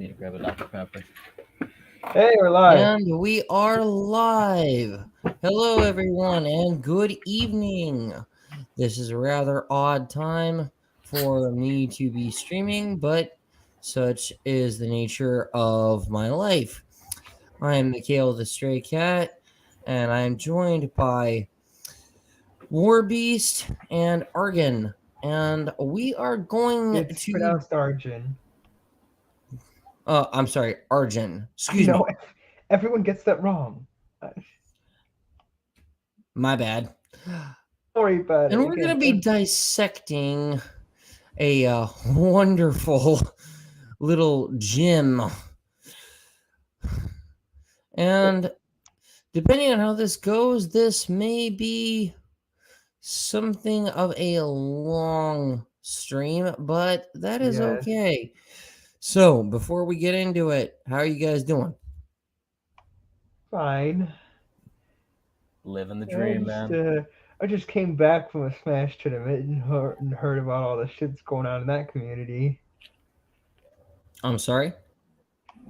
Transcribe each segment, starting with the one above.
need to grab a Dr. Pepper. Hey, we're live. And we are live. Hello, everyone, and good evening. This is a rather odd time for me to be streaming, but such is the nature of my life. I am Mikhail the Stray Cat, and I am joined by Warbeast and Argon, and we are going It's to. pronounced Arjun. I'm sorry, Arjun. Excuse No, me. everyone gets that wrong. My bad. Sorry about it. And we're going to be dissecting a wonderful little gem. And depending on how this goes, this may be something of a long stream, but that is okay. So, before we get into it, how are you guys doing? Fine. Living the dream, man. I just came back from a Smash tournament and heard about all the shit's going on in that community. I'm sorry?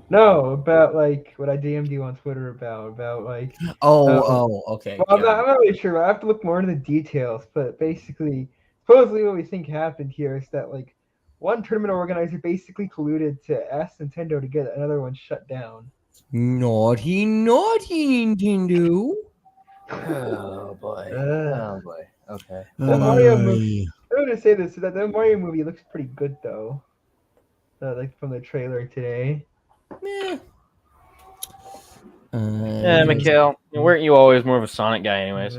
No, about like what I DM'd you on Twitter about like. Okay. Well, I'm not really sure. I have to look more into the details, but basically, supposedly what we think happened here is that like one tournament organizer basically colluded to ask Nintendo to get another one shut down. Naughty Nintendo. Oh boy. Oh boy. Okay. The Mario movie. I'm gonna say this: that the Mario movie looks pretty good, though. Like from the trailer today. Yeah, Mikhail, weren't you always more of a Sonic guy, anyways?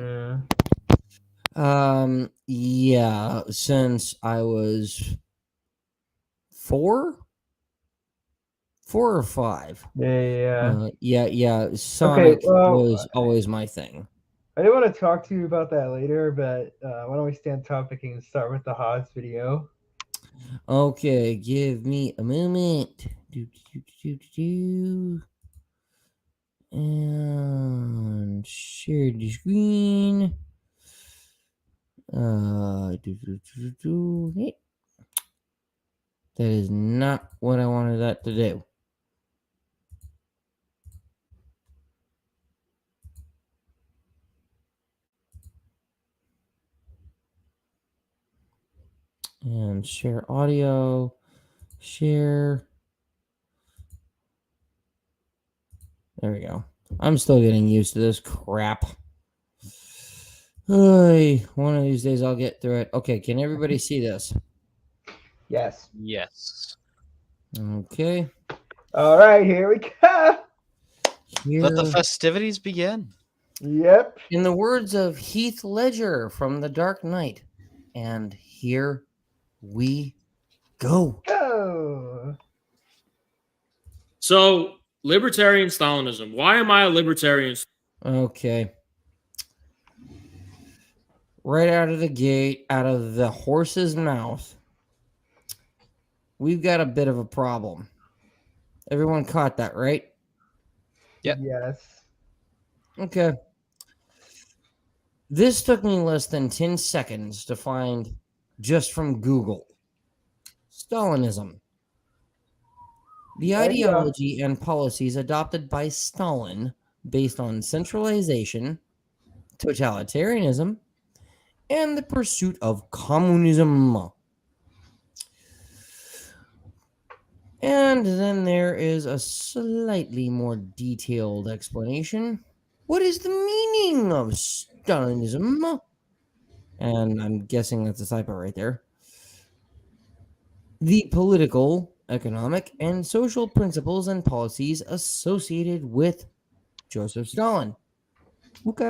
Yeah, since I was 4 or 5. Yeah. Sonic was always my thing. I do want to talk to you about that later, but why don't we stay on topic and start with the Haas video? Okay, give me a moment. And share the screen. That is not what I wanted that to do. And share audio. Share. There we go. I'm still getting used to this crap. One of these days I'll get through it. Okay, can everybody see this? Yes. Yes. Okay. All right, here we go. Let the festivities begin. Yep. In the words of Heath Ledger from The Dark Knight, and here we go. So, libertarian Stalinism. Why am I a libertarian? Okay. Right out of the gate, out of the horse's mouth, we've got a bit of a problem. Everyone caught that, right? Yep. Yes. Okay. This took me less than 10 seconds to find just from Google. Stalinism. The ideology and policies adopted by Stalin based on centralization, totalitarianism, and the pursuit of communism. And then there is a slightly more detailed explanation. What is the meaning of Stalinism? And I'm guessing that's a typo right there. The political, economic, and social principles and policies associated with Joseph Stalin. Okay.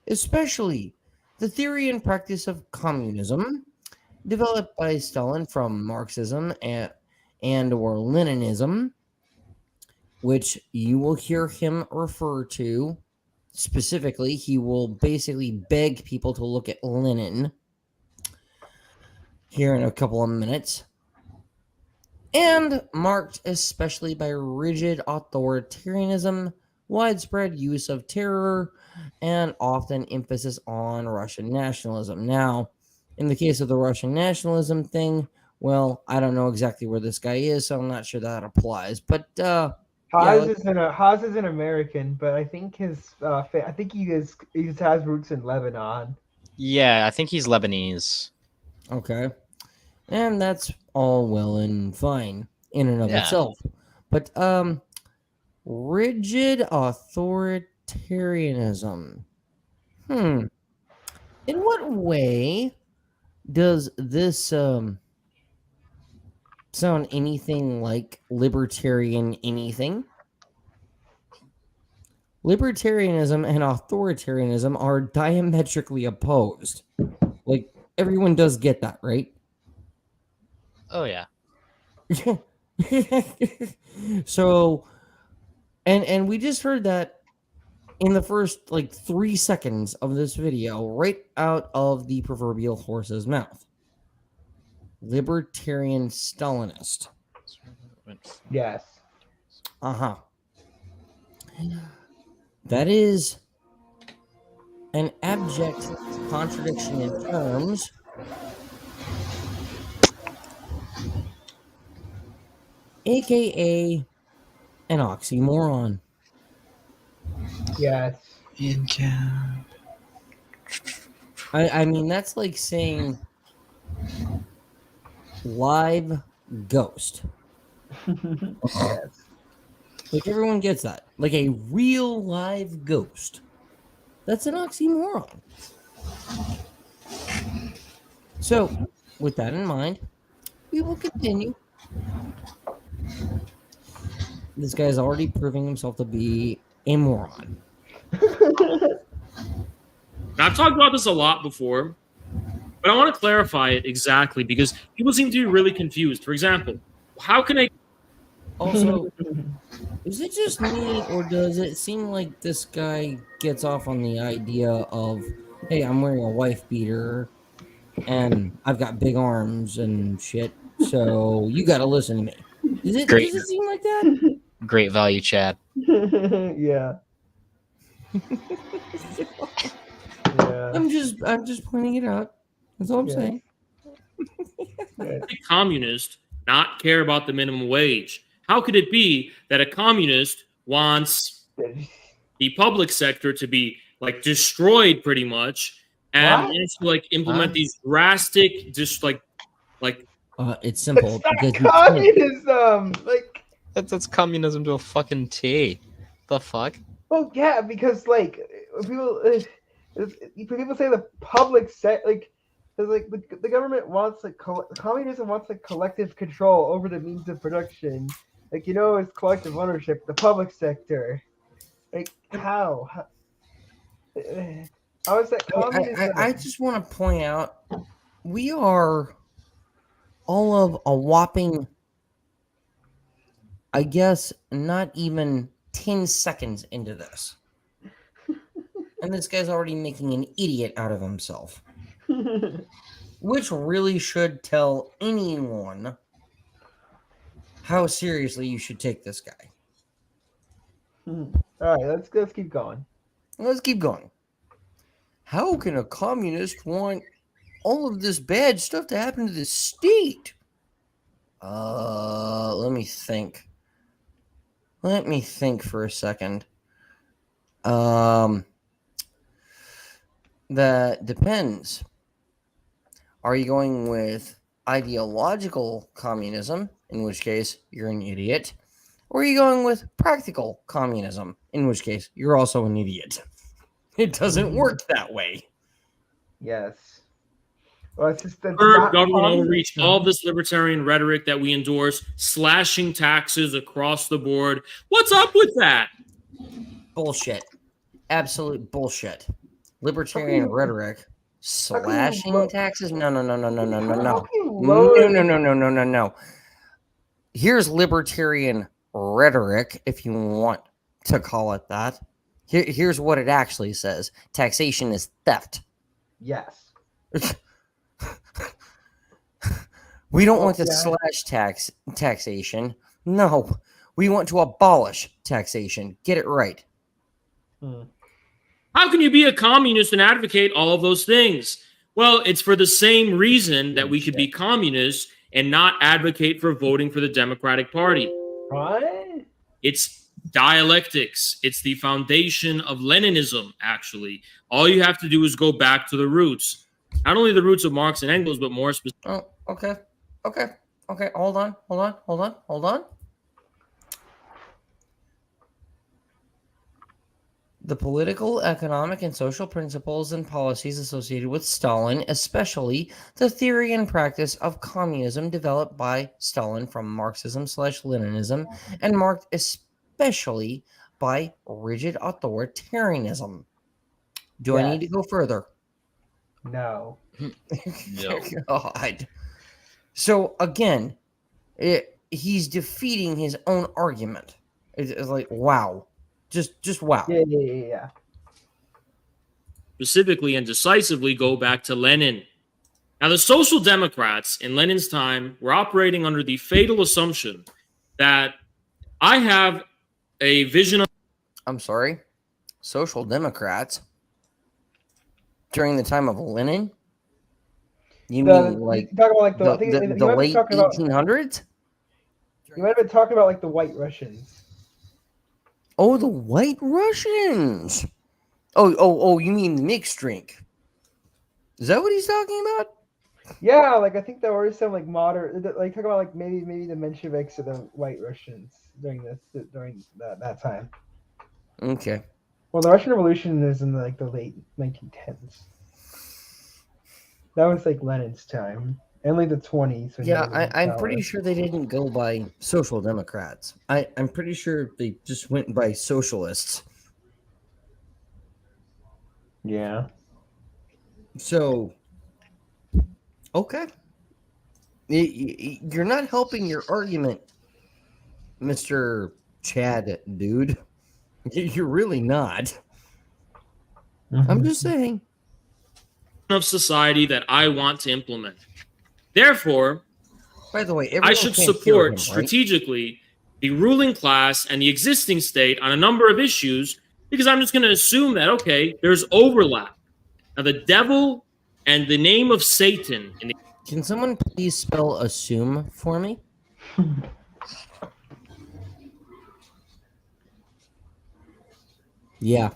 Especially the theory and practice of communism, developed by Stalin from Marxism and or Leninism, which you will hear him refer to. Specifically, he will basically beg people to look at Lenin here in a couple of minutes. And marked especially by rigid authoritarianism, widespread use of terror, and often emphasis on Russian nationalism. Now, in the case of the Russian nationalism thing, Well, I don't know exactly where this guy is, so I'm not sure that applies. But Haas is an American, but I think I think he has roots in Lebanon. Yeah, I think he's Lebanese. okay, and that's all well and fine in and of Yeah. itself. But rigid authoritarianism. In what way does this sound anything like libertarian anything? Libertarianism and authoritarianism are diametrically opposed. Like, everyone does get that, right? Oh yeah. So, and we just heard that in the first like 3 seconds of this video, right out of the proverbial horse's mouth. Libertarian Stalinist. Yes. Uh-huh. That is an abject contradiction in terms. AKA an oxymoron. Yes. I mean, that's like saying live ghost. Yes. Like, everyone gets that. Like a real live ghost. That's an oxymoron. So, with that in mind, we will continue. This guy's already proving himself to be a moron. Now, I've talked about this a lot before, but I want to clarify it exactly because people seem to be really confused. For example, how can I... Also, is it just me, or does it seem like this guy gets off on the idea of, hey, I'm wearing a wife beater, and I've got big arms and shit, so you got to listen to me? Does it seem like that? Great value, Chad. Yeah. Yeah. I'm just pointing it out. That's all I'm Yeah. saying. Yeah. a communist not care about the minimum wage? How could it be that a communist wants the public sector to be like destroyed pretty much and What? wants to like implement Huh? these drastic just like It's simple. It's not because you can't. communism. Like, That's communism to a fucking T. The fuck? well, yeah, because like people say the public set like. Because like the government wants like communism wants like collective control over the means of production, like it's collective ownership. The public sector, like how is that communism? I just want to point out, we are all of a whopping, I guess, not even 10 seconds into this. And this guy's already making an idiot out of himself. Which really should tell anyone how seriously you should take this guy. All right, let's keep going. Let's keep going. How can a communist want all of this bad stuff to happen to the state? Let me think. Let me think for a second. That depends. Are you going with ideological communism, in which case you're an idiot? Or are you going with practical communism, in which case you're also an idiot? It doesn't work that way. Yes. Well, it's just that's third not government overreach, communism. all this libertarian rhetoric that we endorse, slashing taxes across the board. What's up with that? Bullshit. Absolute bullshit. Libertarian rhetoric. Slashing taxes? No. No. Here's libertarian rhetoric, if you want to call it that. Here's what it actually says. Taxation is theft. Yes. We don't want to slash taxation. No. We want to abolish taxation. Get it right. How can you be a communist and advocate all of those things? Well, it's for the same reason that we could be communists and not advocate for voting for the Democratic Party. What? It's dialectics. It's the foundation of Leninism, actually. All you have to do is go back to the roots. Not only the roots of Marx and Engels, but more specifically. Oh, okay. Hold on. The political, economic, and social principles and policies associated with Stalin, especially the theory and practice of communism developed by Stalin from Marxism/Leninism and marked especially by rigid authoritarianism. Do I need to go further? No. No. God. So again, he's defeating his own argument. It's like, wow. Just wow. Yeah. Specifically and decisively go back to Lenin. Now, the Social Democrats in Lenin's time were operating under the fatal assumption that I have a vision of. I'm sorry. Social Democrats during the time of Lenin? You mean like talking about like the late 1800s? You might have been talking about like the White Russians. Oh, the White Russians. Oh, you mean the mixed drink. Is that what he's talking about? Yeah, like I think there were some like modern, like talking about like maybe the Mensheviks or the White Russians during that time. Okay. Well, the Russian Revolution is in like the late 1910s. That was like Lenin's time. And like the 20s. Yeah, I'm pretty sure they didn't go by Social Democrats. I'm pretty sure they just went by socialists. Yeah. So, okay. You're not helping your argument, Mr. Chad, dude. You're really not. I'm just saying. Of society that I want to implement. Therefore, by the way, I should support strategically the ruling class and the existing state on a number of issues because I'm just going to assume that, okay, there's overlap. Now, the devil and the name of Satan. Can someone please spell assume for me? Yeah.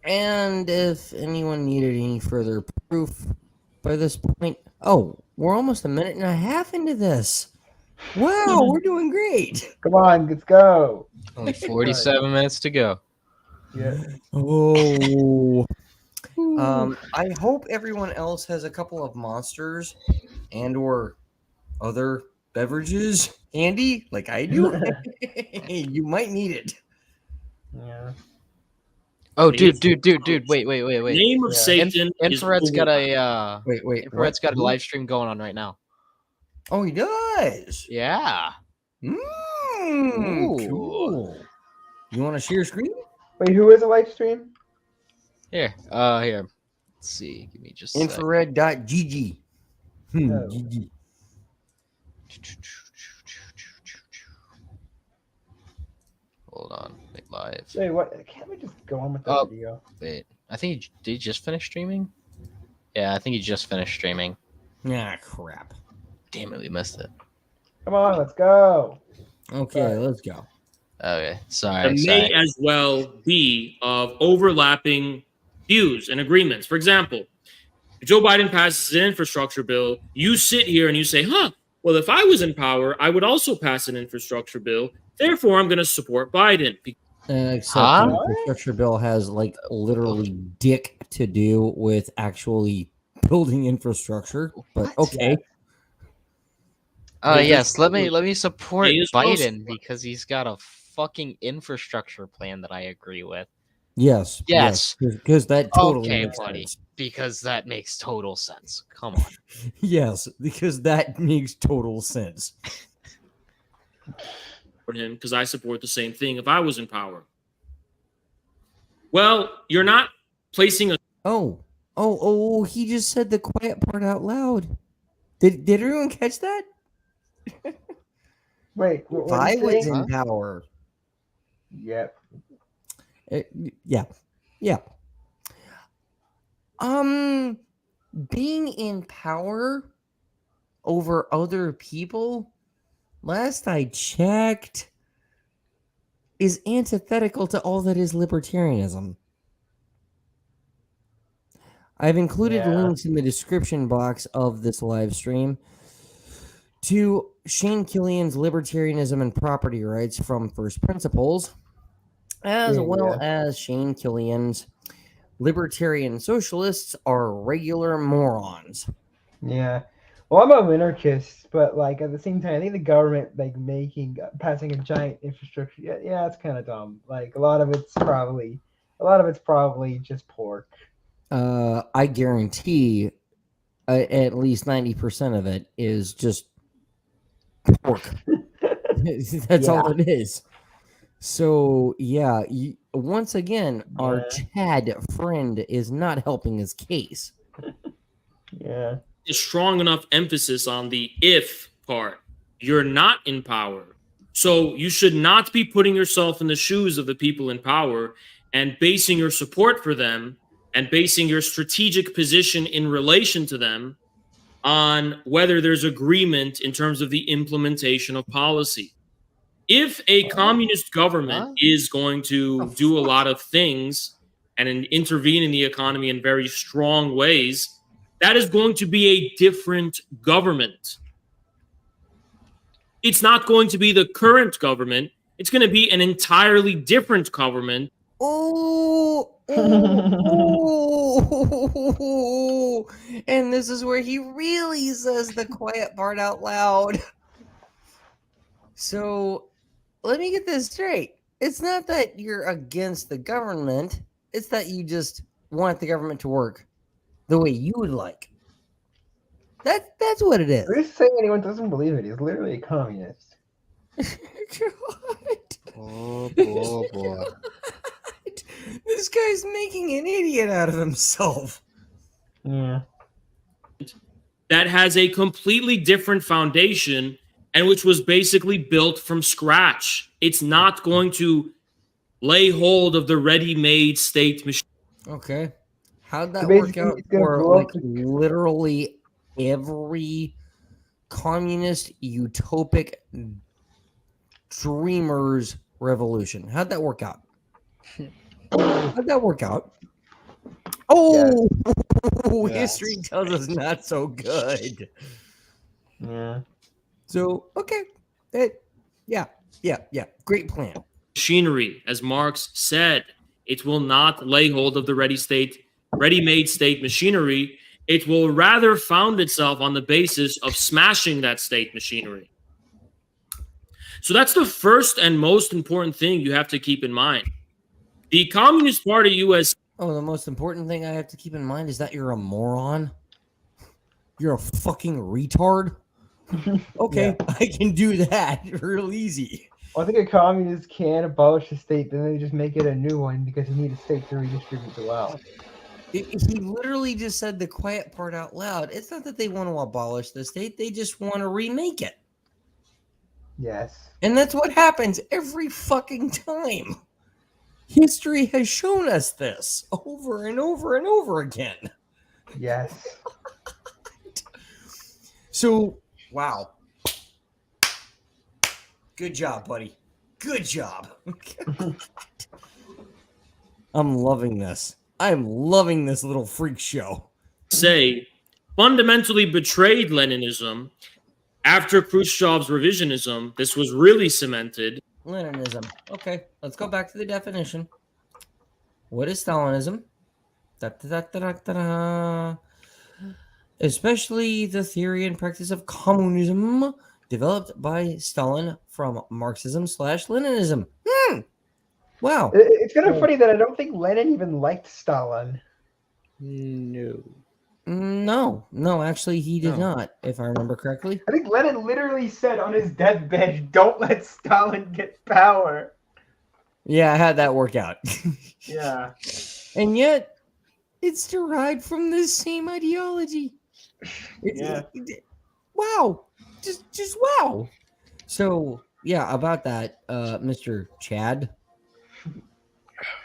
And if anyone needed any further proof by this point, we're almost a minute and a half into this. Wow, we're doing great. Come on, let's go. Only 47 minutes to go. Yeah. Oh. I hope everyone else has a couple of monsters and or other beverages handy like I do. You might need it. Yeah. Oh, dude, wait. Name of Satan. Infrared's got a wait. Infrared's got a live stream going on right now. Oh, he does. Yeah. Cool. You want to share screen? Wait, who is a live stream? Here. Let's see. Give me just infrared.gg. Oh. GG. Hold on. Make live. Wait, what? Can't we just go on with the video? Wait. I think did he just finish streaming? Yeah, I think he just finished streaming. Ah, crap. Damn it, we missed it. Come on, let's go. Okay, let's go. Okay, sorry. There may as well be of overlapping views and agreements. For example, if Joe Biden passes an infrastructure bill, you sit here and you say, well, if I was in power, I would also pass an infrastructure bill. Therefore, I'm going to support Biden. Except the infrastructure bill has like literally dick to do with actually building infrastructure. But okay. Yes, let me support Biden because he's got a fucking infrastructure plan that I agree with. Yes. Because that totally makes sense. Because that makes total sense. Come on. Yes, because that makes total sense. For him, because I support the same thing if I was in power. Well, you're not placing a. Oh! He just said the quiet part out loud. Did everyone catch that? Wait, if I was in power. Yep. Yeah. being in power over other people, last I checked, is antithetical to all that is libertarianism. I've included links in the description box of this live stream to Shane Killian's Libertarianism and Property Rights from First Principles, as well as Shane Killian's Libertarian Socialists Are Regular Morons. Yeah. Well, I'm a minarchist, but like at the same time, I think the government like passing a giant infrastructure. Yeah, it's kind of dumb. Like a lot of it's probably just pork. I guarantee at least 90% of it is just pork. That's all it is. So yeah, once again, our Chad friend is not helping his case. Yeah. A strong enough emphasis on the if part. You're not in power. So you should not be putting yourself in the shoes of the people in power and basing your support for them and basing your strategic position in relation to them on whether there's agreement in terms of the implementation of policy. If a communist government is going to do a lot of things and intervene in the economy in very strong ways, that is going to be a different government. It's not going to be the current government. It's going to be an entirely different government. And this is where he really says the quiet part out loud. So let me get this straight. It's not that you're against the government. It's that you just want the government to work the way you would like. That's what it is. Who's saying anyone doesn't believe it? He's literally a communist. Oh boy. This guy's making an idiot out of himself. Yeah. That has a completely different foundation and which was basically built from scratch. It's not going to lay hold of the ready-made state machine. Okay. How'd that work out for like literally every communist utopic dreamer's revolution? How'd that work out? How'd that work out? Oh, history tells us not so good. Yeah. So, okay. Yeah. Great plan. Machinery, as Marx said, it will not lay hold of the ready-made state machinery. It will rather found itself on the basis of smashing that state machinery. So that's the first and most important thing you have to keep in mind. The Communist Party USA. Oh, the most important thing I have to keep in mind is that you're a moron. You're a fucking retard. Okay, I can do that real easy. Well, I think a communist can abolish the state, then they just make it a new one because you need a state to redistribute the wealth. He literally just said the quiet part out loud. It's not that they want to abolish the state, they just want to remake it. Yes. And that's what happens every fucking time. History has shown us this over and over and over again. Yes. So, wow. Good job, buddy. Good job. I'm loving this. I'm loving this little freak show. Say, fundamentally betrayed Leninism. After Khrushchev's revisionism, this was really cemented. Leninism. Okay, let's go back to the definition. What is Stalinism? Especially the theory and practice of communism developed by Stalin from Marxism/Leninism. Wow. It's kind of funny that I don't think Lenin even liked Stalin. No, actually, he did not, if I remember correctly. I think Lenin literally said on his deathbed, "Don't let Stalin get power." Yeah, I had that work out. Yeah. And yet, it's derived from the same ideology. Wow. Just wow. So, yeah, about that, Mr. Chad.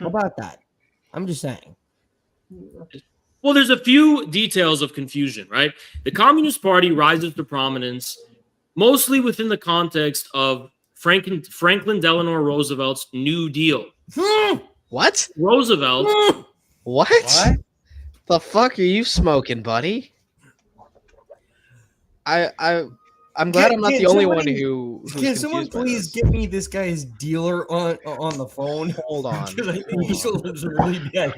About that. I'm just saying. Well, there's a few details of confusion, right? The Communist Party rises to prominence mostly within the context of Franklin Delano Roosevelt's New Deal. What? Roosevelt. What? The fuck are you smoking, buddy? I'm glad I'm not the only one who's Can someone confused by please this. get me this guy's dealer on the phone? Hold on. Because I think he Hold on. lives really bad.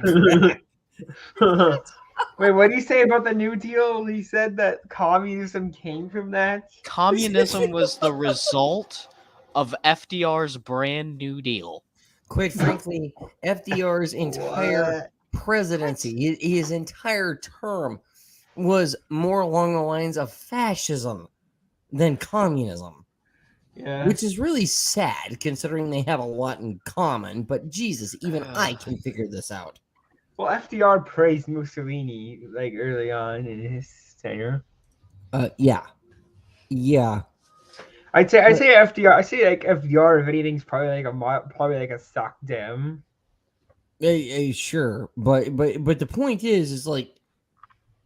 Wait, what did he say about the New Deal? He said that communism came from that. Communism was the result of FDR's brand New Deal. Quite frankly, FDR's entire What? presidency, his entire term, was more along the lines of fascism than communism, Yeah. which is really sad considering they have a lot in common. But Jesus, even I can figure this out. Well, FDR praised Mussolini like early on in his tenure. Yeah. I'd say FDR. I say like FDR. If anything's probably like a sock dem. Sure, but the point is like,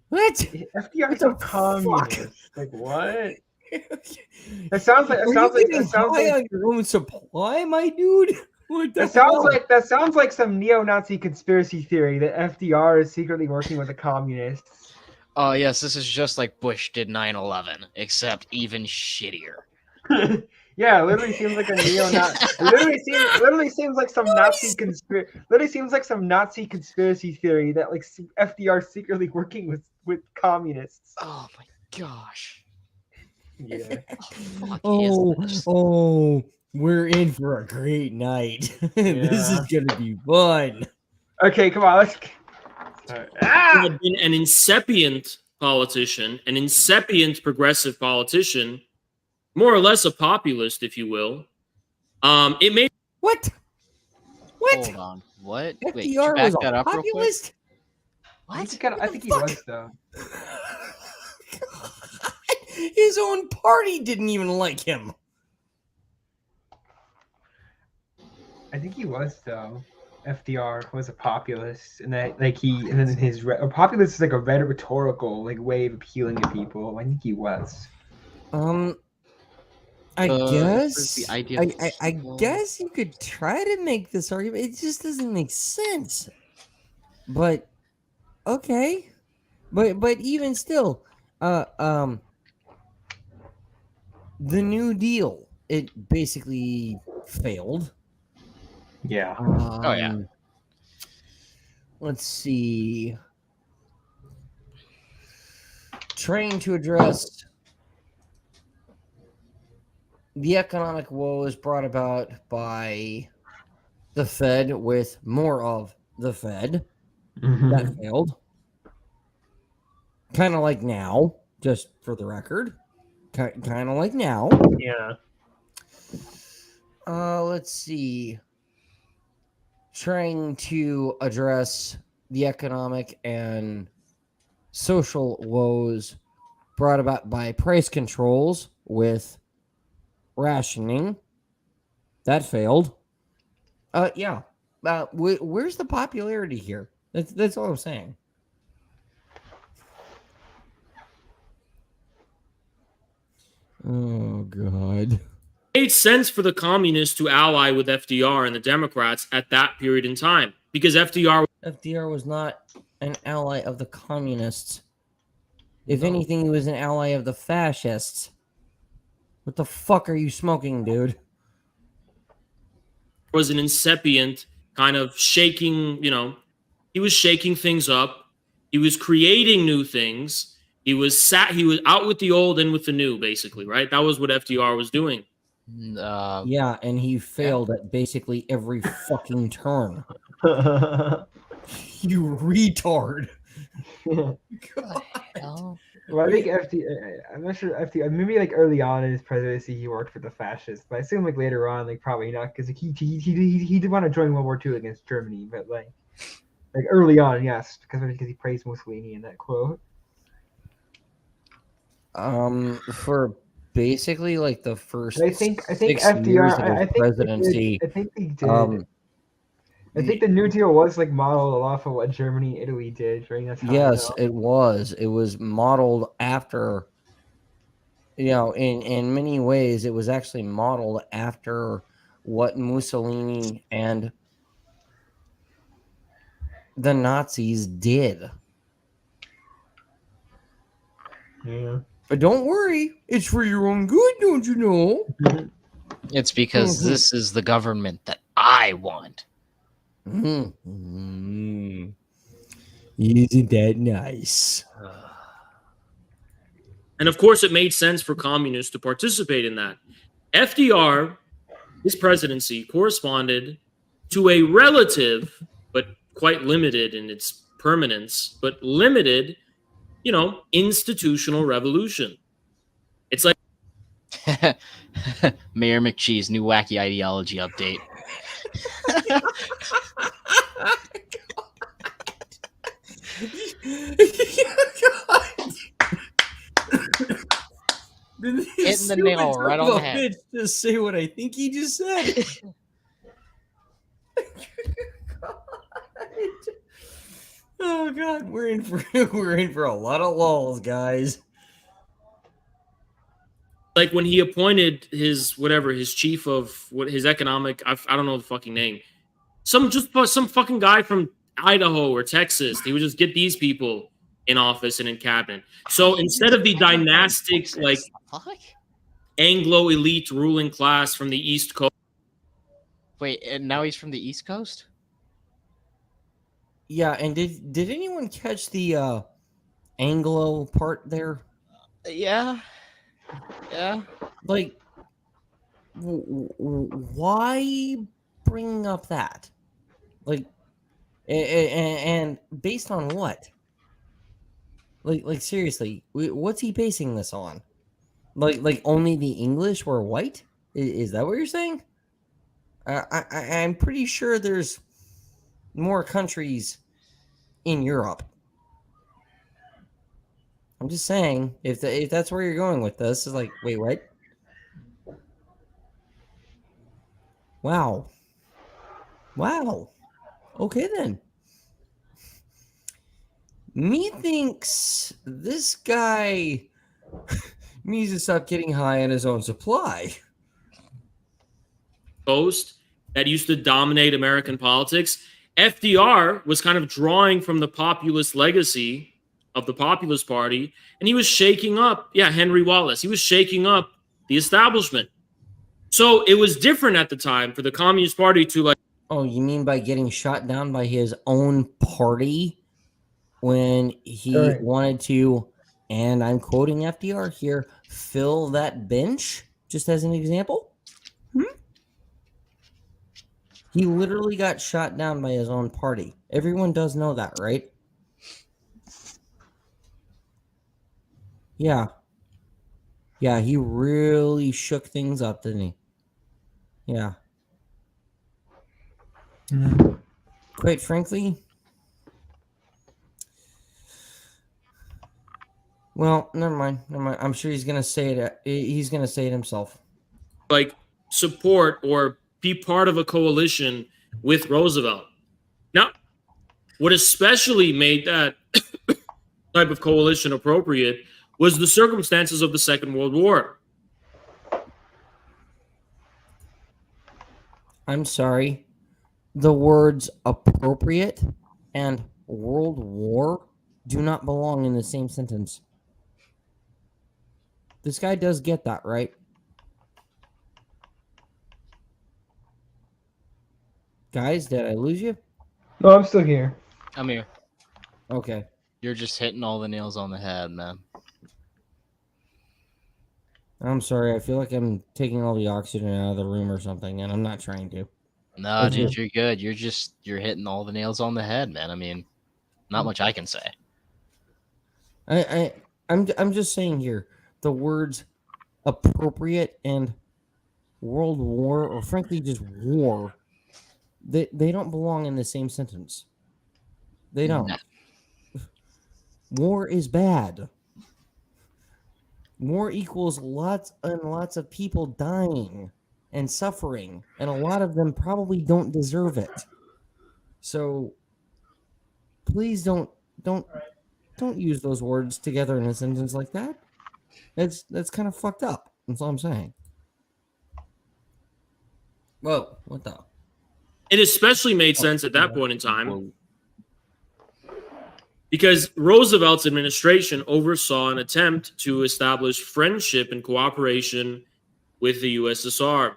what? FDR's What a the communist. fuck? Like what? That sounds like on your own supply, my dude. What the that sounds like some neo-Nazi conspiracy theory that FDR is secretly working with the communists. Oh yes, this is just like Bush did 9/11, except even shittier. Yeah, it literally seems like a neo-Nazi. literally seems like some Nazi conspiracy. Literally seems like some Nazi conspiracy theory that like FDR is secretly working with communists. Oh my gosh. Yeah. Fuck Oh, is this? oh, we're in for a great night. This is gonna be fun. Okay, come on, let's. He had been an incipient politician, an incipient progressive politician, more or less a populist, if you will. It made What? Hold on. What? Wait, could you FDR back was that a up real quick? populist? I think he was though. His own party didn't even like him. I think he was though. FDR was a populist, and that like and then a populist is like a rhetorical like way of appealing to people. I think he was. I This is guess the idea of I guess you could try to make this argument. It just doesn't make sense. But okay. But even still, the New Deal, it basically failed. Yeah. Oh, yeah. Let's see. Trying to address the economic woes brought about by the Fed with more of the Fed. That failed. Kind of like now, just for the record. Kind of like now. Yeah. Let's see. Trying to address the economic and social woes brought about by price controls with rationing. That failed. Yeah. Where's the popularity here? That's all I'm saying. Oh God. made sense for the communists to ally with FDR and the Democrats at that period in time because FDR was not an ally of the communists. If anything, he was an ally of the fascists. What the fuck are you smoking, dude? was an incipient kind of shaking, he was shaking things up. He was creating new things. He was out with the old and with the new, basically, right? That was what FDR was doing. Yeah, and he failed at basically every fucking turn. You retard. Hell? Well, I think I'm not sure maybe like early on in his presidency he worked for the fascists, but I assume like later on like probably not because like, he did want to join World War II against Germany, but like early on, yes, because he praised Mussolini in that quote. For basically like the first I think 6 FDR years of his I think presidency. I think he did. I think the New Deal was like modeled off of what Germany, Italy did during that time. Yes, though. it was. It was modeled after, in many ways, it was actually modeled after what Mussolini and the Nazis did. Yeah. But don't worry, it's for your own good, don't you know? It's because this is the government that I want. Mm-hmm. Isn't that nice? And of course, it made sense for communists to participate in that. FDR, his presidency corresponded to a relative, but quite limited in its permanence, but limited, institutional revolution. It's like Mayor McCheese, new wacky ideology update. Hitting the nail right on the head. Just say what I think he just said. Oh God, we're in for a lot of lulls, guys. Like when he appointed his chief of his economic, I don't know the fucking name, some fucking guy from Idaho or Texas. He would just get these people in office and in cabinet. So instead of the dynastic, like Anglo elite ruling class from the East Coast. Wait, and now he's from the East Coast? Yeah, and did anyone catch the Anglo part there? Yeah. Like, why bring up that? Like, and based on what? Like seriously, what's he basing this on? Like only the English were white? Is that what you're saying? I'm pretty sure there's more countries in Europe. I'm just saying, if that's where you're going with this, is like, wait, what? Wow. Okay then. Methinks this guy needs to stop getting high on his own supply. Coast that used to dominate American politics. FDR was kind of drawing from the populist legacy of the Populist Party, and he was shaking up, Henry Wallace. He was shaking up the establishment. So it was different at the time for the Communist Party to like. Oh, you mean by getting shot down by his own party when he wanted to, and I'm quoting FDR here, fill that bench, just as an example? He literally got shot down by his own party. Everyone does know that, right? Yeah, he really shook things up, didn't he? Yeah. Quite frankly, well, never mind. I'm sure he's gonna say it. He's gonna say it himself. Like support or be part of a coalition with Roosevelt. Now, what especially made that type of coalition appropriate was the circumstances of the Second World War. I'm sorry. The words appropriate and World War do not belong in the same sentence. This guy does get that, right? Guys, did I lose you? No, I'm still here. I'm here. Okay. You're just hitting all the nails on the head, man. I'm sorry. I feel like I'm taking all the oxygen out of the room or something, and I'm not trying to. No, dude, you're good. You're hitting all the nails on the head, man. I mean, not much I can say. I'm just saying here, the words appropriate and World War, or frankly just war, they don't belong in the same sentence. They don't. No. War is bad. War equals lots and lots of people dying and suffering, and a lot of them probably don't deserve it. So please don't use those words together in a sentence like that. That's kind of fucked up. That's all I'm saying. Whoa, what the? It especially made sense at that point in time because Roosevelt's administration oversaw an attempt to establish friendship and cooperation with the USSR,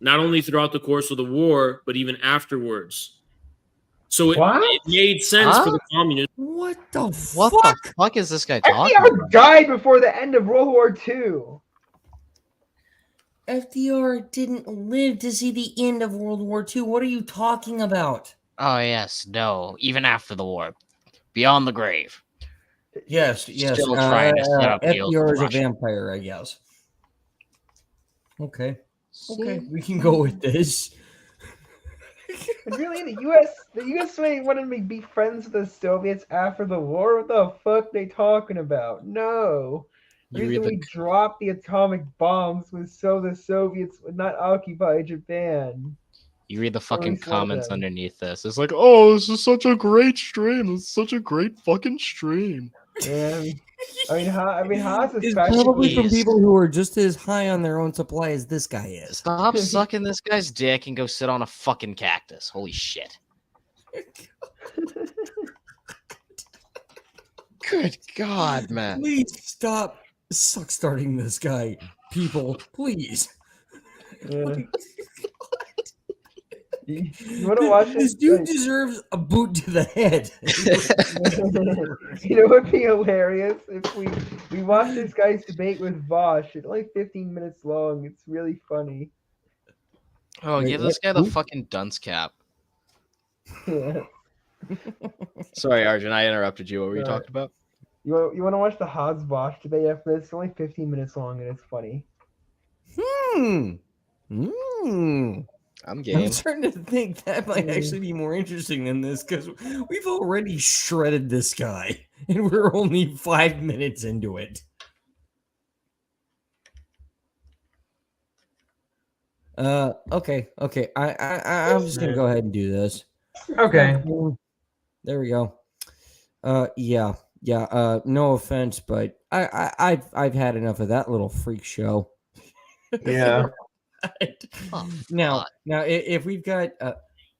not only throughout the course of the war, but even afterwards. So it made sense for the communists. What the What fuck? the fuck is this guy talking FDR about? died before the end of World War II. FDR didn't live to see the end of World War II. What are you talking about? Oh yes, no. Even after the war, beyond the grave. Yes. Still trying to set up deals FDR with is a Russia. vampire, I guess. Okay, we can go with this. But really, the U.S. wanted to be friends with the Soviets after the war. What the fuck they talking about? No. The You reason read we dropped the atomic bombs was so the Soviets would not occupy Japan. the fucking least one of comments them. underneath this. It's like, oh, this is such a great stream. It's such a great fucking stream. Yeah, Haas is It's probably from Jeez. people who are just as high on their own supply as this guy is. Stop sucking this guy's dick and go sit on a fucking cactus. Holy shit. Good God, man. Please stop suck starting this guy, people. Please. You want to watch This dude deserves a boot to the head. You know what would be hilarious if we watch this guy's debate with Vosh. It's only 15 minutes long. It's really funny. Oh, Wait, give this what? guy the Who? fucking dunce cap. Yeah. Sorry, Arjun, I interrupted you. What were you Alright. talking about? You want to watch the Haas Vosh debate after this? It's only 15 minutes long and it's funny. I'm I'm game. starting to think that might actually be more interesting than this because we've already shredded this guy and we're only 5 minutes into it. Okay. I'm just gonna go ahead and do this. Okay. There we go. Yeah. No offense, but I've had enough of that little freak show. Yeah. Oh, Now, if we've got,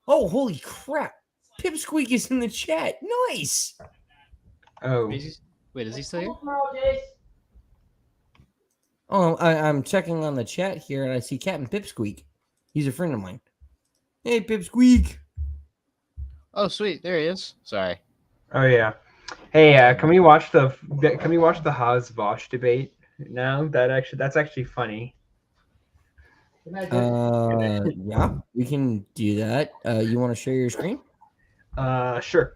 oh, holy crap! Pipsqueak is in the chat. Nice. Oh. wait, is he still here? Oh, I'm checking on the chat here, and I see Captain Pipsqueak. He's a friend of mine. Hey, Pipsqueak. Oh, sweet. There he is. Sorry. Oh yeah. Hey, can we watch the Haas Vosh debate now? That's actually funny. Yeah, we can do that. You want to share your screen? Sure.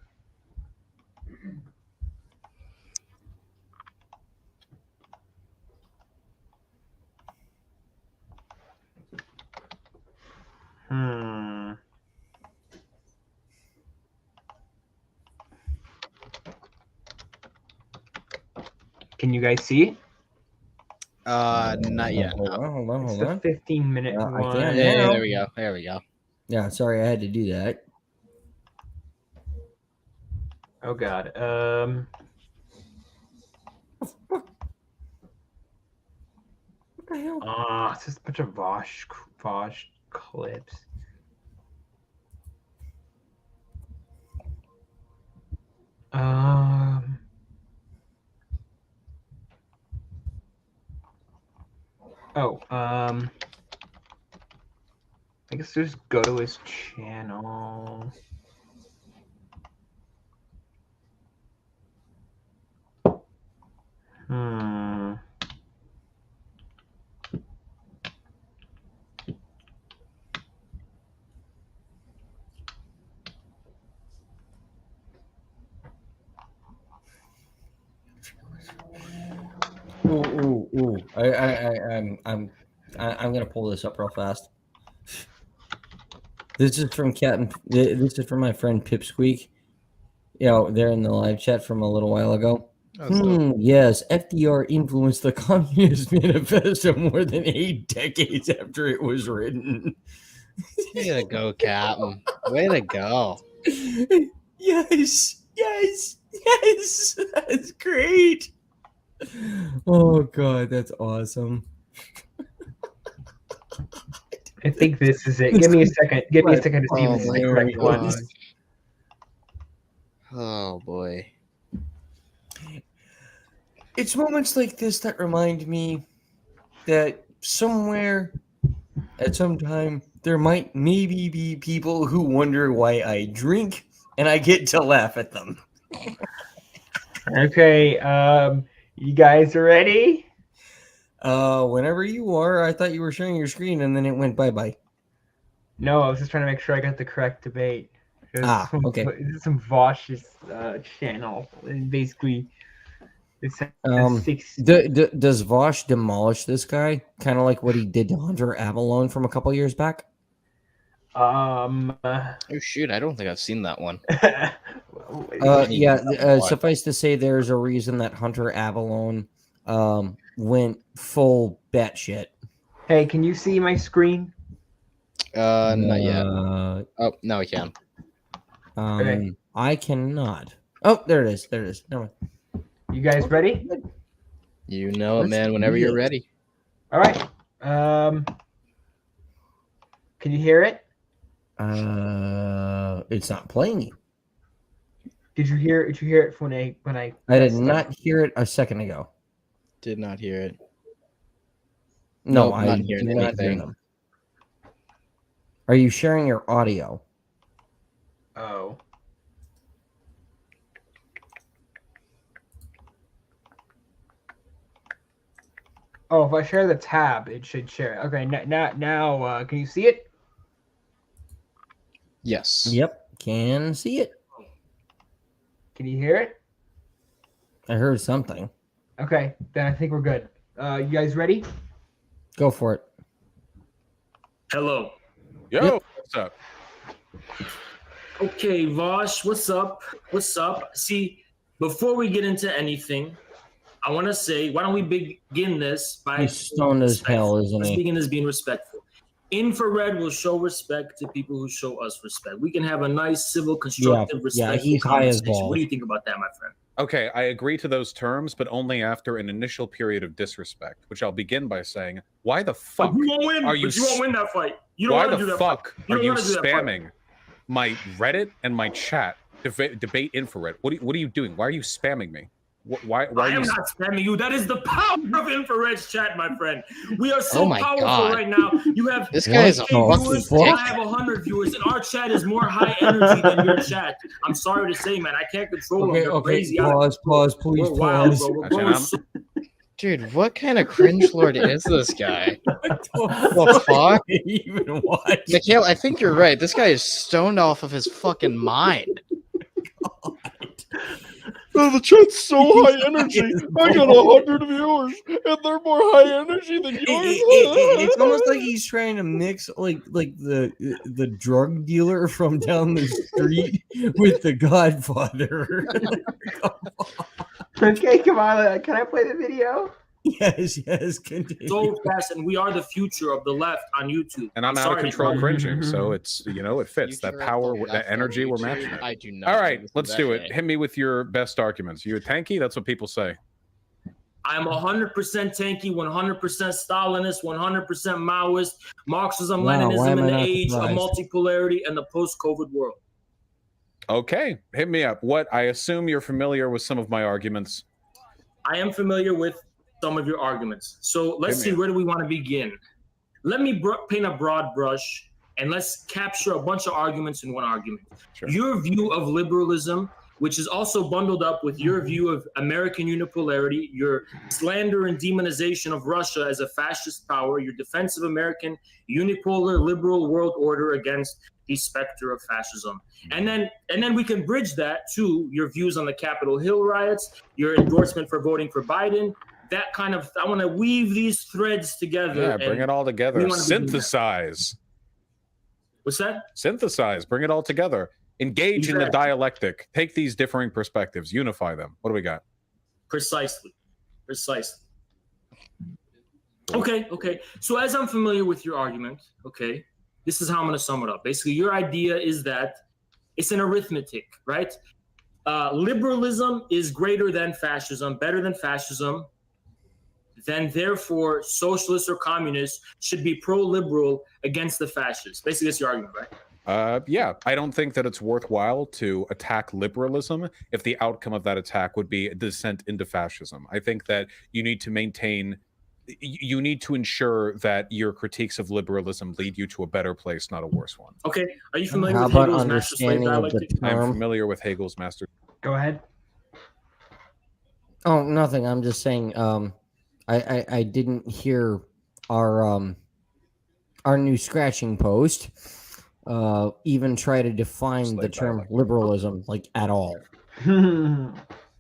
Can you guys see? Not yet. Hold on. It's the 15-minute I one. can Yeah, now. there we go. There we go. Yeah, sorry, I had to do that. Oh god. What the hell? It's just a bunch of Vosh clips. I guess just go to his channel. Ooh. I'm gonna pull this up real fast. This is from Captain. This is from my friend Pipsqueak. You know, they're in the live chat from a little while ago. Yes, FDR influenced the Communist Manifesto more than 8 decades after it was written. Way to go, Captain. Way to go. Yes, yes, yes. That's great. Oh god, that's awesome. I think this is it. Give me a second. Give me a second to see if this is the Oh correct my one. God. Oh boy. It's moments like this that remind me that somewhere at some time there might maybe be people who wonder why I drink and I get to laugh at them. Okay, you guys are ready? Whenever you are, I thought you were sharing your screen and then it went bye-bye. No, I was just trying to make sure I got the correct debate. Okay. This is some Vosh's channel, and basically, it's Does Vosh demolish this guy? Kind of like what he did to Hunter Avalon from a couple years back? Oh shoot, I don't think I've seen that one. Suffice to say, there's a reason that Hunter Avalon went full batshit. Hey, can you see my screen? Not yet. Oh, now I can. Okay. I cannot. Oh, there it is. There it is. Never mind. You guys ready? You know it, Let's man. Whenever do you're it. ready. All right. Can you hear it? It's not playing. Did you hear it when I I did pressed not hear it a second ago. Did not hear it. No, Nope, I not do hearing not hear anything. them. Are you sharing your audio? Oh. Oh, if I share the tab, it should share it. Okay, now, can you see it? Yes. Yep, can see it. Can you hear it? I heard something. Okay, then I think we're good. You guys ready? Go for it. Hello. Yo, Yep. what's up? Okay, Vosh, what's up? What's up? See, before we get into anything, I want to say, why don't we begin this by He's stoned as hell, isn't Let's he? begin this being respectful. Infrared will show respect to people who show us respect. We can have a nice, civil, constructive, respectful he's high as conversation. balls. What do you think about that, my friend? Okay, I agree to those terms, but only after an initial period of disrespect, which I'll begin by saying, why the fuck You won't win. are you? But you won't win that fight. You don't Why want to do the that fuck fight. are don't you wanna do that fight. spamming my Reddit and my chat debate infrared? What are you doing? Why are you spamming me? Why I are am you? not spamming you. That is the power of infrared's chat, my friend. We are so Oh my powerful God. right now. You have This guy is a 8 fucking viewers, dick. I have 100 viewers, and our chat is more high energy than your chat. I'm sorry to say, man, I can't control them. They're crazy. Pause, please, We're wild, pause. bro. We're Actually, going I'm- so Dude, what kind of cringe lord is this guy? What The fuck? even watch? Mikhail, I think you're right. This guy is stoned off of his fucking mind. The chat's so high energy. I got 100 viewers, and they're more high energy than It's almost like he's trying to mix like the drug dealer from down the street with the Godfather. Okay, come on. Can I play the video? Yes, continue. so fast, and we are the future of the left on YouTube. And I'm out of sorry to control tell you. cringing, so it's it fits that Future of power, the that left energy. on We're YouTube? matching it. I do not. All right, listen to let's that do it. guy. Hit me with your best arguments. You a tanky? That's what people say. I'm 100% tanky, 100% Stalinist, 100% Maoist, Marxism, Wow, why Leninism am in I the not age of surprised? multipolarity and the post-COVID world. Okay, hit me up. What? I assume you're familiar with some of my arguments. I am familiar with some of your arguments. So let's see, where do we want to begin? Let me paint a broad brush and let's capture a bunch of arguments in one argument. Sure. Your view of liberalism, which is also bundled up with your view of American unipolarity, your slander and demonization of Russia as a fascist power, your defense of American unipolar liberal world order against the specter of fascism. And then we can bridge that to your views on the Capitol Hill riots, your endorsement for voting for Biden. That kind of, I want to weave these threads together. Yeah, bring it all together. we wanna begin that. Synthesize. What's that? Synthesize. Bring it all together. Engage in the Exactly. dialectic. Take these differing perspectives. Unify them. What do we got? Precisely. Okay. So as I'm familiar with your argument, okay, This is how I'm going to sum it up. Basically, your idea is that it's an arithmetic, right? Liberalism is greater than fascism, better than fascism. Then, therefore, socialists or communists should be pro-liberal against the fascists. Basically, that's your argument, right? Yeah, I don't think that it's worthwhile to attack liberalism if the outcome of that attack would be a descent into fascism. I think that you need to you need to ensure that your critiques of liberalism lead you to a better place, not a worse one. Okay. Are you familiar How with about Hegel's master slave understanding of the dialectic? I'm term? familiar with Hegel's master. Go ahead. Oh, nothing. I'm just saying. I didn't hear our new scratching post even try to define Slave the term dialectic. liberalism like at all.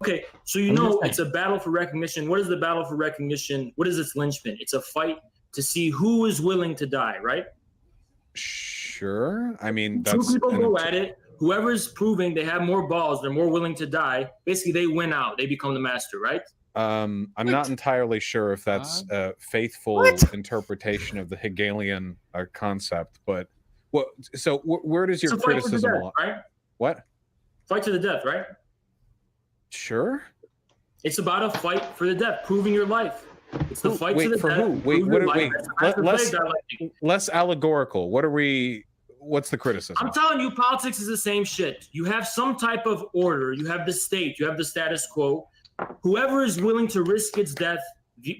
Okay, so you know it's a battle for recognition. What is the battle for recognition? What is its linchpin? It's a fight to see who is willing to die, right? Sure. I mean, Two that's people go at it. Whoever's proving they have more balls, they're more willing to die. Basically, they win out. They become the master, right? I'm not entirely sure if that's a faithful interpretation of the Hegelian concept, but so where does your It's a fight to the criticism death, lie? right? What? Fight to the death, right? Sure. It's about a fight for the death, proving your life. It's the fight to the for death. who? Wait, prove your what? Wait, life. That's the less slave dialectic. less allegorical. What's the criticism? I'm telling you, politics is the same shit. You have some type of order. You have the state. You have the status quo. Whoever is willing to risk its death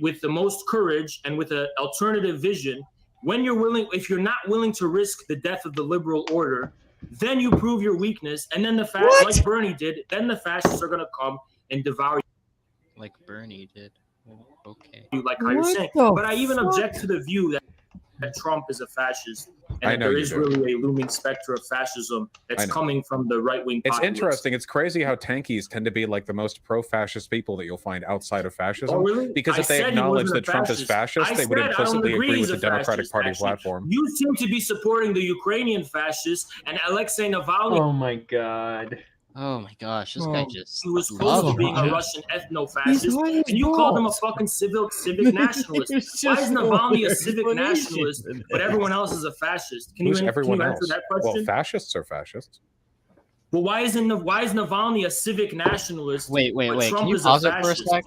with the most courage and with an alternative vision, when you're willing, if you're not willing to risk the death of the liberal order, then you prove your weakness. And then like Bernie did, then the fascists are going to come and devour Like Bernie did. Okay. you, like how you're saying. But I even object to the view that Trump is a fascist, and that there is really a looming specter of fascism that's coming from the right-wing It's populace. interesting. It's crazy how tankies tend to be like the most pro-fascist people that you'll find outside of fascism. Oh, really? Because if they acknowledge that Trump is fascist, they would implicitly agree with the Democratic Party platform. You seem to be supporting the Ukrainian fascists and Alexei Navalny. Oh my god. Oh my gosh, this guy just He was close to being a Russian ethno-fascist, and you called him a fucking civic nationalist. Why is Navalny a civic nationalist, but everyone else is a fascist? Can you answer that question? Well, fascists are fascists. Well, why is Navalny a civic nationalist? Wait. Trump Can you is pause it for a fascist? sec?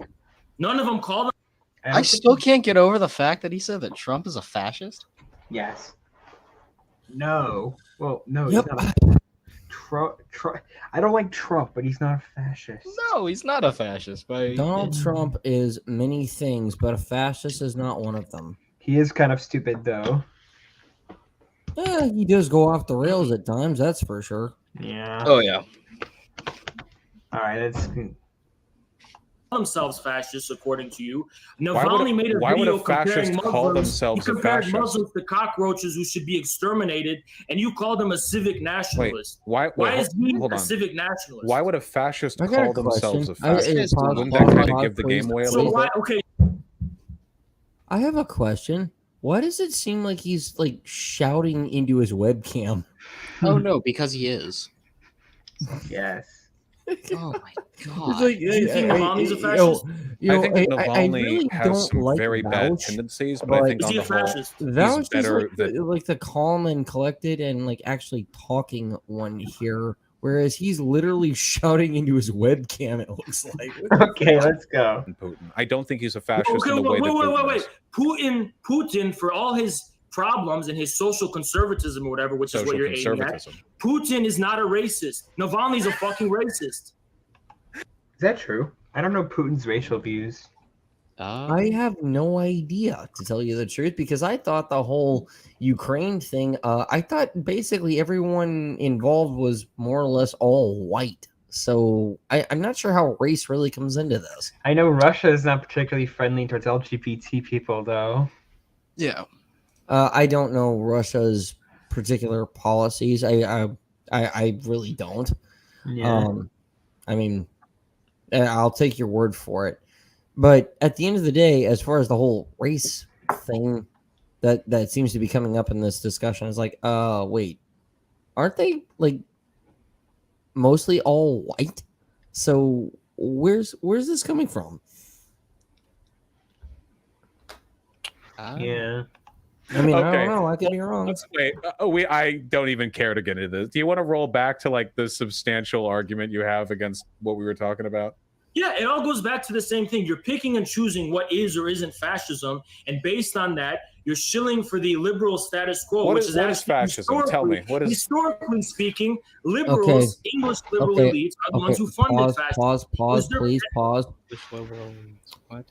None of them called him. I still can't get over the fact that he said that Trump is a fascist. Yes. No. Well, no. Yep. He's not I don't like Trump, but he's not a fascist. No, he's not a fascist. Donald Trump is many things, but a fascist is not one of them. He is kind of stupid, though. He does go off the rails at times, that's for sure. Yeah. Oh yeah. All right. That's themselves fascists, according to you. Navalny made a why would video a fascist comparing call Muslims. themselves He a compared fascist? Muslims to cockroaches who should be exterminated, and you called them a civic nationalist. Why is he hold a on. civic nationalist? Why would a fascist I got a call themselves a question. fascist? Pause, Wouldn't pause, that kind of pause, give the please. game away a So little why? bit? Okay, I have a question. Why does it seem like he's like shouting into his webcam? Oh no, because he is. yes. Oh my god. do you think Navalny's a fascist? I think that I Navalny really has don't some like very bad Vouch, tendencies, but I think Is on he the a whole, fascist? Vouch is better like, like the calm and collected and like actually talking one here, whereas he's literally shouting into his webcam. It looks like. Okay, let's go. than Putin. I don't think he's a fascist Okay, in the way that Putin wait. is. Putin, for all his problems and his social conservatism or whatever, which is what Social you're aiming at, conservatism. Putin is not a racist. Navalny's a fucking racist. Is that true? I don't know Putin's racial views. I have no idea, to tell you the truth, because I thought the whole Ukraine thing, I thought basically everyone involved was more or less all white. So I'm not sure how race really comes into this. I know Russia is not particularly friendly towards LGBT people, though. Yeah. I don't know Russia's particular policies. I really don't. Yeah. I mean, I'll take your word for it. But at the end of the day, as far as the whole race thing that seems to be coming up in this discussion, is like, wait, aren't they like mostly all white? So where's this coming from? Yeah. I mean, I Okay. don't know. I could be wrong. Wait, I don't even care to get into this. Do you want to roll back to like the substantial argument you have against what we were talking about? Yeah, it all goes back to the same thing. You're picking and choosing what is or isn't fascism, and based on that, you're shilling for the liberal status quo, What which is actually fascism? Tell me. What is historically speaking, liberals, English liberal elites are the ones who funded fascism. Pause, please, pause. Which liberal? What?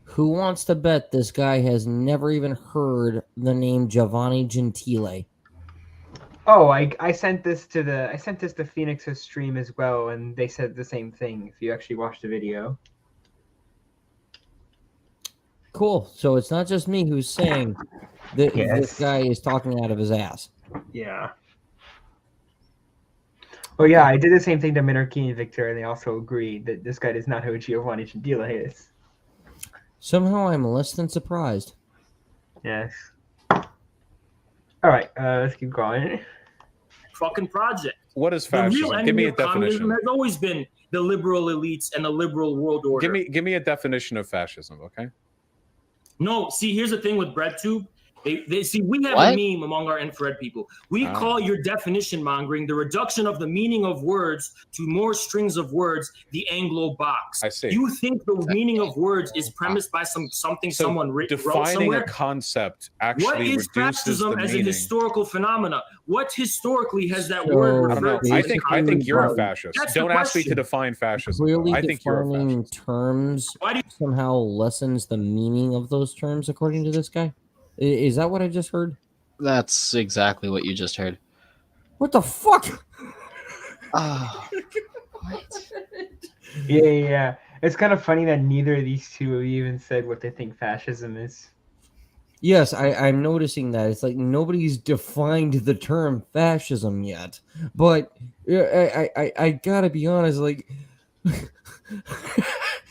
Who wants to bet this guy has never even heard the name Giovanni Gentile? Oh, I sent this to Phoenix's stream as well, and they said the same thing. If you actually watched the video. Cool. So it's not just me who's saying that this guy is talking out of his ass. Yeah. Oh yeah, I did the same thing to Minarchy and Victor, and they also agreed that this guy does not know who Giovanni Gentile is. Somehow I'm less than surprised. Yes. All right, let's keep going. Fucking project. What is The real fascism? Give me enemy a of communism definition. has always been the liberal elites and the liberal world order. Give me a definition of fascism, okay? No, see, here's the thing with BreadTube. They see, we have What? a meme among our infrared people. We call your definition mongering the reduction of the meaning of words to more strings of words, the Anglo box. I see. You think the meaning of words is premised by something So someone wrote defining somewhere? a concept actually What is reduces the fascism as a meaning. historical phenomena? What historically has that So- word I don't know. referred to? I as think you're a communism? fascist. That's the Don't ask me to question. define fascism. Clearly I think you're a defining fascist. terms Why do you somehow lessens the meaning of those terms, according to this guy. Is that what I just heard? That's exactly what you just heard. What the fuck? Oh, what? Yeah. It's kind of funny that neither of these two have even said what they think fascism is. Yes, I'm noticing that. It's like nobody's defined the term fascism yet. But I gotta be honest, like...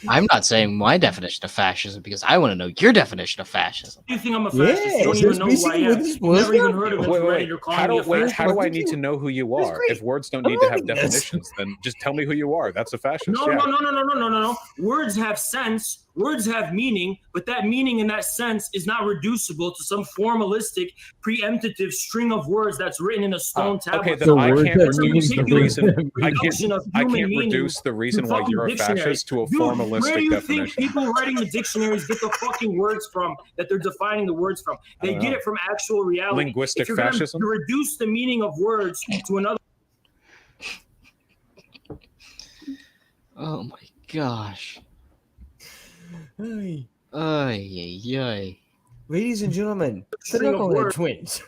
I'm not saying my definition of fascism because I want to know your definition of fascism. You think I'm a fascist? You don't even know who I am. You've never even heard of it. You're calling me a fascist. How do I need to know who you are? If words don't I'm need to have loving this. definitions, then just tell me who you are. That's a fascist. No, yeah. no. Words have sense. Words have meaning, but that meaning and that sense is not reducible to some formalistic, preemptive string of words that's written in a stone tablet. Okay, then So I words can't have reduce the meaning. reason. I Reduction of can't human meaning reduce the reason to why fucking you're a dictionary. fascist to a Dude, where do formalistic you definition. think people writing the dictionaries get the fucking words from that they're defining the words from? They don't get know. it from actual reality. Linguistic If you're gonna fascism? reduce the meaning of words to another. Oh my gosh. Hey, Ay. ladies and gentlemen, the String of Knucklehead words. twins.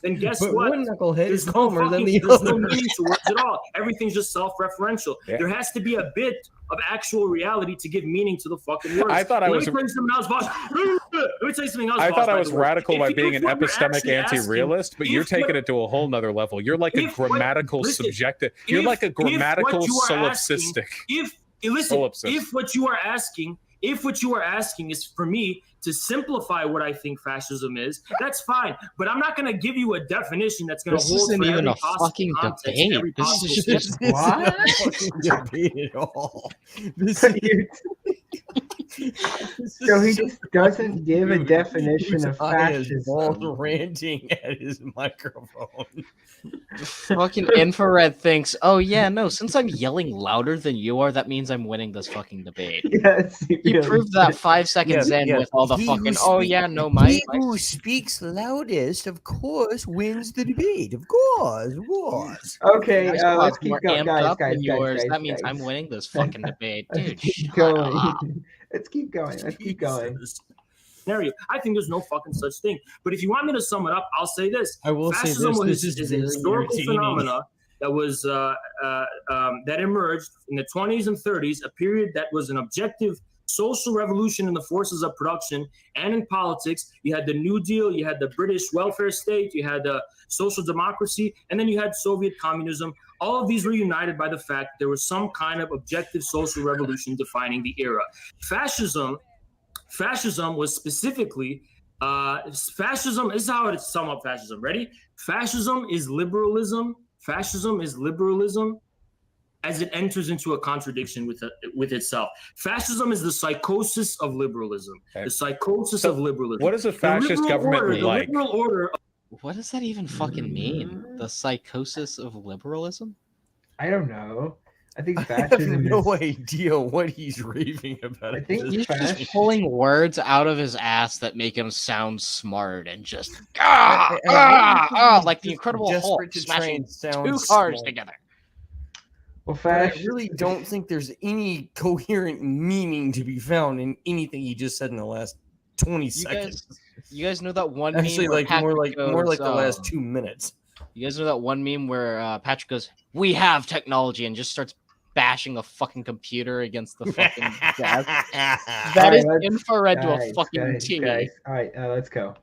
Then guess But what? one knucklehead is There's no, calmer than the there's no other. meaning to words at all. Everything's just self-referential. Yeah. There has to be a bit of actual reality to give meaning to the fucking words. I thought I Let was- me tell you something else, boss. Let me tell you something else, I boss, thought I by was the way. radical by If being an what you're epistemic actually asking- anti-realist, but you're if taking what- it to a whole nother level. You're like a if what- grammatical listen, subjective. You're if- like a if what grammatical you are asking- solipsistic. Listen, Solipsist. if what you are asking is for me to simplify what I think fascism is, that's fine. But I'm not going to give you a definition that's going to This hold isn't for even every a possible fucking context, debate. every This possible is step. just- This What? is not a fucking debate at all. This So he is just doesn't give a Dude, definition whose of eye is bald fascism. ranting at his microphone. Fucking infrared thinks, oh yeah, no, since I'm yelling louder than you are, that means I'm winning this fucking debate. Yes, he You really proved that 5 seconds in with all the He fucking, who oh speak- yeah, no, my He who speaks loudest, of course, wins the debate. Of course. Okay, my squad's let's keep more going, amped guys. up Guys, than yours. guys, That means guys. I'm winning this fucking debate. Let's Dude, keep shut going. up. Let's keep going. Let's keep going. Jesus. Scenario. I think there's no fucking such thing. But if you want me to sum it up, I'll say this. I will say Fascism this is is a very historical entertaining. phenomena that was that emerged in the 20s and 30s, a period that was an objective social revolution in the forces of production and in politics. You had the New Deal, you had the British welfare state, you had the social democracy, and then you had Soviet communism. All of these were united by the fact that there was some kind of objective social revolution defining the era. Fascism was specifically fascism. This is how it sum up fascism. Ready? Fascism is liberalism as it enters into a contradiction with itself. Fascism is the psychosis of liberalism. Okay. The psychosis So of liberalism. what does a fascist government like? The liberal order. What does that even fucking mean? The psychosis of liberalism? I don't know. I think I have fascism no is. idea what he's raving about. I think He's fascism. just pulling words out of his ass that make him sound smart and just like the Incredible Hulk smashing two cars together. Well, But I really don't think there's any coherent meaning to be found in anything he just said in the last 20 seconds. You guys know that one Actually, meme where like more Patrick like goes, the last 2 minutes. You guys know that one meme where Patrick goes, "We have technology," and just starts bashing a fucking computer against the fucking desk. That is infrared to a fucking TV. All right, let's go.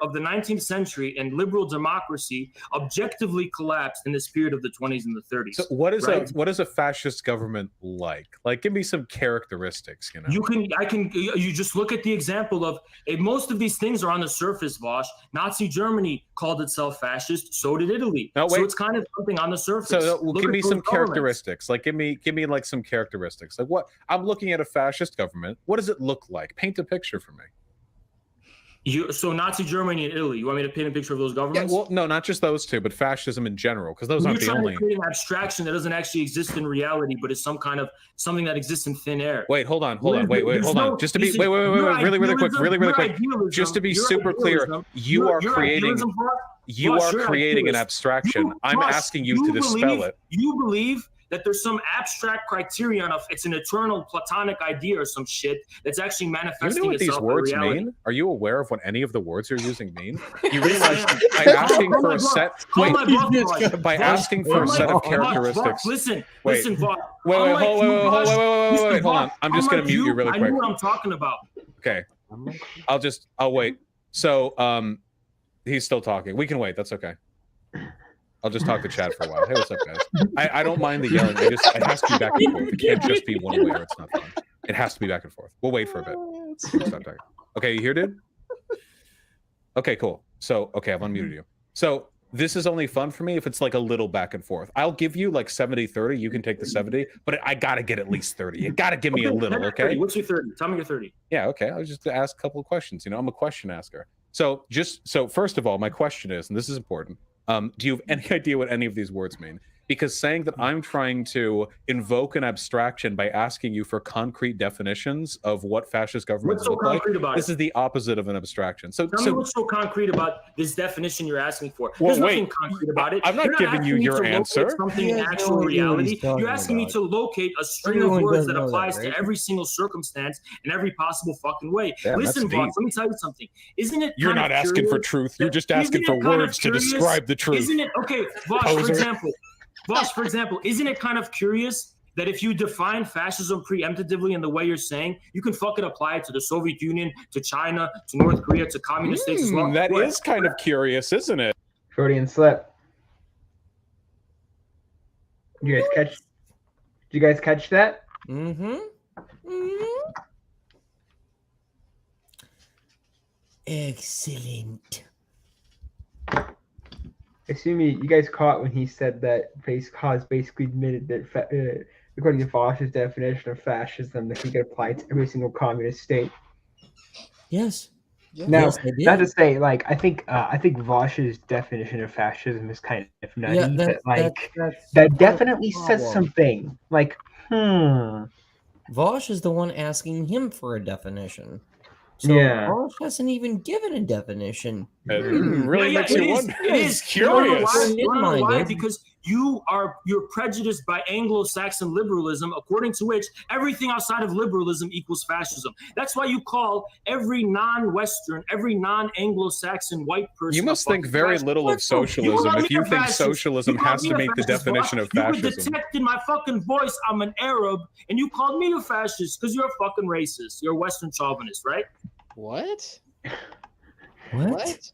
Of the 19th century and liberal democracy objectively collapsed in this period of the 20s and the 30s. So what is right? what is a fascist government like? Like, give me some characteristics. You know, You just look at the example of most of these things are on the surface. Vosh, Nazi Germany called itself fascist, so did Italy. No, wait. So it's kind of something on the surface. So Look give at me those some governments. characteristics. Like, give me like some characteristics. Like, what I'm looking at a fascist government. What does it look like? Paint a picture for me. So Nazi Germany and Italy. You want me to paint a picture of those Yeah, governments? well, no, not just those two, but fascism in general, because those You're aren't the trying only. to create an abstraction that doesn't actually exist in reality, but is something that exists in thin air. Wait, hold on. Wait, There's hold no- on. Just to be listen, wait, your really quick, idealism- just to be your super clear, idealism- you are your creating idealism, Vosh, you Vosh, are you're creating an idealist. abstraction. I'm Vosh, asking you to dispel believe, it. You believe that there's some abstract criterion of it's an eternal platonic idea or some shit that's actually Do you manifesting know what these itself words in reality. mean? Are you aware of what any of the words you're using mean? You realize by asking for a set Call my bluff, Vosh. by Vosh, asking for a Vosh, set of Vosh, characteristics. Listen, Wait. listen, Vosh. Wait, Unlike you, Vosh, listen, hold on. Vosh, I'm just gonna unlike mute you really I quick. know what I'm talking about. Okay. I'll wait. So he's still talking. We can wait, that's okay. I'll just talk to Chad for a while. Hey, what's up, guys? I don't mind the yelling. It has to be back and forth. It can't just be one way or it's not fun. It has to be back and forth. We'll wait for a bit. Stop talking. Okay, you here, dude? Okay, cool. So, okay, I've unmuted you. So this is only fun for me if it's like a little back and forth. I'll give you like 70-30. You can take the 70, but I got to get at least 30. You got to give me a little, okay? 30. What's your 30? Tell me your 30. Yeah, okay. I'll just ask a couple of questions. You know, I'm a question asker. So first of all, my question is, and this is important, do you have any idea what any of these words mean? Because saying that I'm trying to invoke an abstraction by asking you for concrete definitions of what fascist governments What's so look like, concrete about this it? is the opposite of an abstraction. So, Tell me what's so concrete about this definition you're asking for. Well, There's nothing wait. concrete about it. I'm not You're giving you asking me your to locate answer. Something He in has no actual idea what he's reality. talking You're asking me about. to locate a string of Everyone words doesn't that know applies that, to right? every single circumstance in every possible fucking way. Damn, that's Listen, deep. Vox, let me tell you something. Isn't it? You're kind not of asking for curious truth. You're that- just asking isn't for it kind of words to curious? describe the truth. Isn't it okay, Vox? For Poser. example. Voss, for example, isn't it kind of curious that if you define fascism preemptively in the way you're saying, you can fucking apply it to the Soviet Union, to China, to North Korea, to communist states as well? That What? is kind of curious, isn't it? Freudian slip. Did you guys catch that? Mm-hmm. Excellent. I assume you guys caught when he said that Cause basically admitted that, according to Voss's definition of fascism, that he could apply to every single communist state. Yes. Now, Yes, I did. not to say, like, I think Voss's definition of fascism is kind of nutty, Yeah, but like that's that part of definitely the says problem. something. Like, Vosh is the one asking him for a definition. So Yeah. Vosh hasn't even given a definition. It really Yeah, makes it you is. wonder. It is. It's You wanna know curious. why? You wanna know why? Mid-minded. Because you're prejudiced by Anglo-Saxon liberalism, according to which everything outside of liberalism equals fascism. That's why you call every non-Western, every non-Anglo-Saxon white person. You must a think fucking very fascist. little of You socialism called if me you a think fascist. socialism You called has me to a meet the fascist, definition boss. of You could fascism. detect in my fucking voice I'm an Arab, and you called me a fascist because you're a fucking racist. You're a Western chauvinist, right? What? What?